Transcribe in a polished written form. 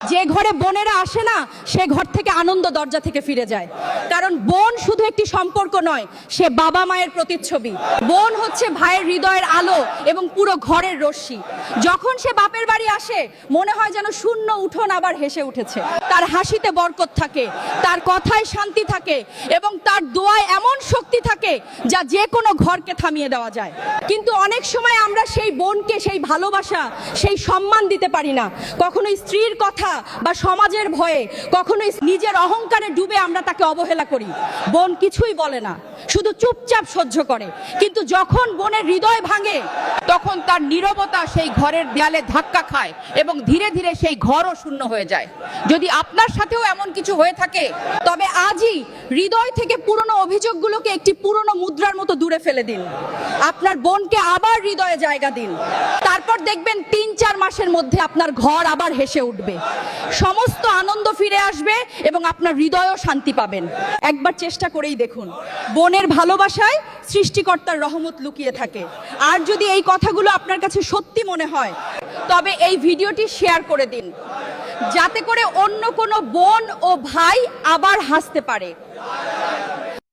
যে ঘরে বোনেরা আসে না সে ঘর থেকে আনন্দ দরজা থেকে ফিরে যায়। কারণ বোন শুধু একটি সম্পর্ক নয়, সে বাবা মায়ের প্রতিচ্ছবি। বোন হচ্ছে ভাইয়ের হৃদয়ের আলো এবং পুরো ঘরের রশ্মি। যখন সে বাপের বাড়ি আসে মনে হয় যেন শূন্য উঠোন আবার হেসে উঠেছে। তার হাসিতে বরকত থাকে, তার কথায় শান্তি থাকে এবং তার দোয়ায় এমন শক্তি থাকে যা যে কোনো ঘরকে থামিয়ে দেওয়া যায়। কিন্তু অনেক সময় আমরা সেই বোনকে সেই ভালোবাসা, সেই সম্মান দিতে পারি না। কখনোই স্ত্রীর কথা বা সমাজের ভয়ে, কখনোই নিজের অহংকারে ডুবে আমরা তাকে অবহেলা করি। বোন কিছুই বলে না, শুধু চুপচাপ সহ্য করে। কিন্তু যখন বোনের হৃদয় ভাঙে তখন তার নীরবতা সেই ঘরের দেয়ালে ধাক্কা খায় এবং ধীরে ধীরে সেই ঘরও শূন্য হয়ে যায়। যদি আপনার সাথেও এমন কিছু হয়ে থাকে তবে আজই হৃদয় থেকে পুরনো অভিযোগগুলোকে একটি পুরনো মুদ্রার মতো দূরে ফেলে দিন। আপনার বোনকে আবার হৃদয়ে জায়গা দিন। তারপর দেখবেন ৩-৪ মাসের মধ্যে আপনার ঘর আবার হেসে উঠবে, সমস্ত আনন্দ ফিরে আসবে এবং আপনার হৃদয়ও শান্তি পাবেন। একবার চেষ্টা করেই দেখুন। বোনের ভালোবাসায় সৃষ্টিকর্তার রহমত লুকিয়ে থাকে। আর যদি এই কথাগুলো আপনার কাছে সত্যি মনে হয় তবে এই ভিডিওটি শেয়ার করে দিন, যাতে করে অন্য কোনো বোন ও ভাই আবার হাসতে পারে।